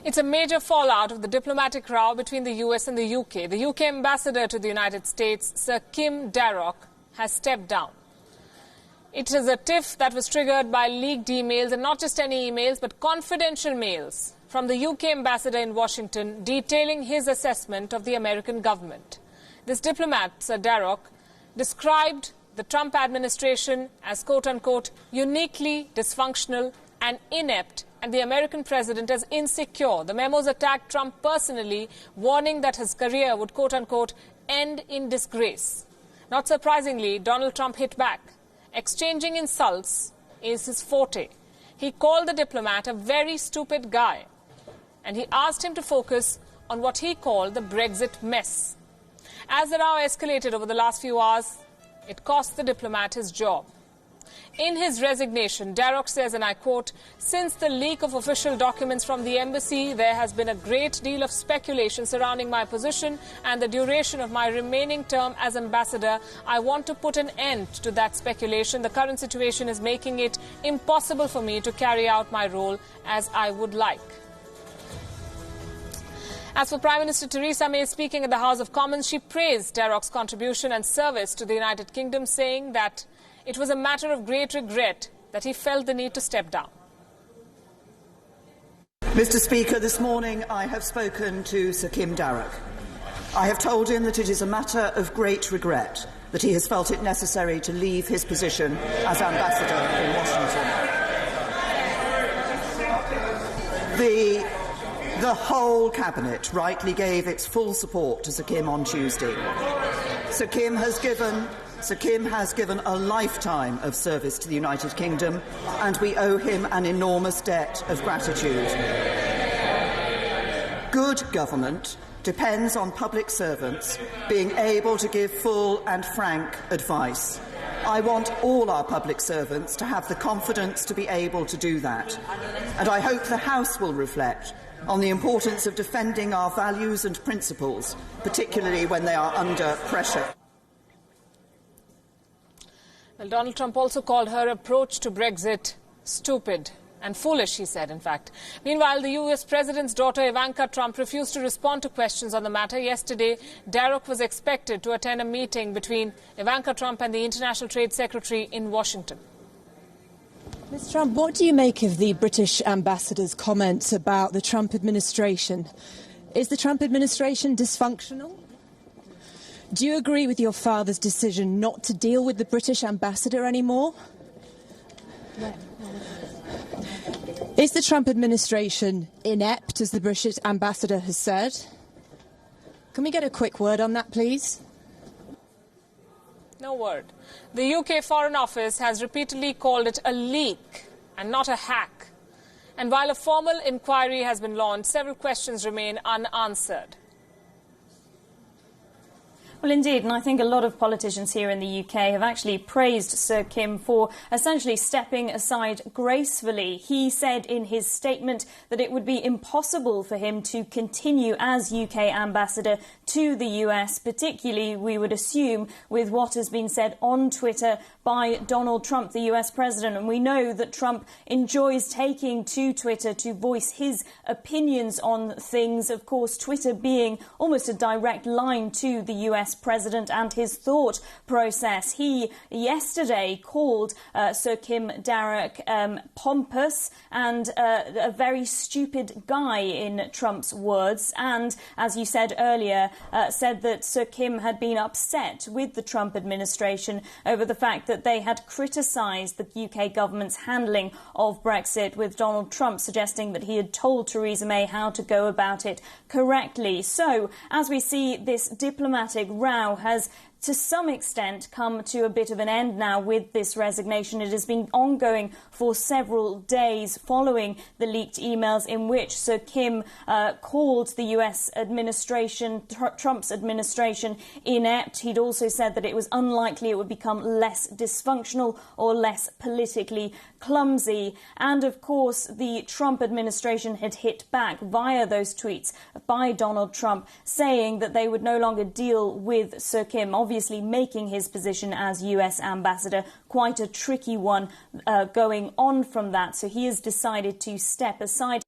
It's a major fallout of the diplomatic row between the US and the UK. The UK ambassador to the United States, Sir Kim Darroch, has stepped down. It is a tiff that was triggered by leaked emails, and not just any emails, but confidential mails from the UK ambassador in Washington detailing his assessment of the American government. This diplomat, Sir Darroch, described the Trump administration as, quote-unquote, uniquely dysfunctional and inept, and the American president as insecure. The memos attacked Trump personally, warning that his career would, quote-unquote, end in disgrace. Not surprisingly, Donald Trump hit back. Exchanging insults is his forte. He called the diplomat a very stupid guy, and he asked him to focus on what he called the Brexit mess. As the row escalated over the last few hours, it cost the diplomat his job. In his resignation, Darroch says, and I quote, "Since the leak of official documents from the embassy, there has been a great deal of speculation surrounding my position and the duration of my remaining term as ambassador. I want to put an end to that speculation. The current situation is making it impossible for me to carry out my role as I would like." As for Prime Minister Theresa May speaking at the House of Commons, she praised Darroch's contribution and service to the United Kingdom, saying that it was a matter of great regret that he felt the need to step down. Mr. Speaker, this morning I have spoken to Sir Kim Darroch. I have told him that it is a matter of great regret that he has felt it necessary to leave his position as ambassador in Washington. The whole Cabinet rightly gave its full support to Sir Kim on Tuesday. Sir Kim has given a lifetime of service to the United Kingdom, and we owe him an enormous debt of gratitude. Good government depends on public servants being able to give full and frank advice. I want all our public servants to have the confidence to be able to do that, and I hope the House will reflect on the importance of defending our values and principles, particularly when they are under pressure. Well, Donald Trump also called her approach to Brexit stupid and foolish, he said, in fact. Meanwhile, the US President's daughter Ivanka Trump refused to respond to questions on the matter. Yesterday, Darroch was expected to attend a meeting between Ivanka Trump and the International Trade Secretary in Washington. Ms. Trump, what do you make of the British ambassador's comments about the Trump administration? Is the Trump administration dysfunctional? Do you agree with your father's decision not to deal with the British ambassador anymore? Is the Trump administration inept, as the British ambassador has said? Can we get a quick word on that, please? No word. The UK Foreign Office has repeatedly called it a leak and not a hack. And while a formal inquiry has been launched, several questions remain unanswered. Well, indeed, and I think a lot of politicians here in the UK have actually praised Sir Kim for essentially stepping aside gracefully. He said in his statement that it would be impossible for him to continue as UK ambassador to the US, particularly, we would assume, with what has been said on Twitter by Donald Trump, the US president. And we know that Trump enjoys taking to Twitter to voice his opinions on things, of course, Twitter being almost a direct line to the US president and his thought process. He yesterday called Sir Kim Darroch pompous and a very stupid guy, in Trump's words, and, as you said earlier, said that Sir Kim had been upset with the Trump administration over the fact that they had criticised the UK government's handling of Brexit, with Donald Trump suggesting that he had told Theresa May how to go about it correctly. So, as we see, this diplomatic row has to some extent come to a bit of an end now with this resignation. It has been ongoing for several days following the leaked emails in which Sir Kim called the US administration, Trump's administration, inept. He'd also said that it was unlikely it would become less dysfunctional or less politically clumsy. And of course, the Trump administration had hit back via those tweets by Donald Trump, saying that they would no longer deal with Sir Kim, obviously making his position as US ambassador quite a tricky one going on from that. So he has decided to step aside.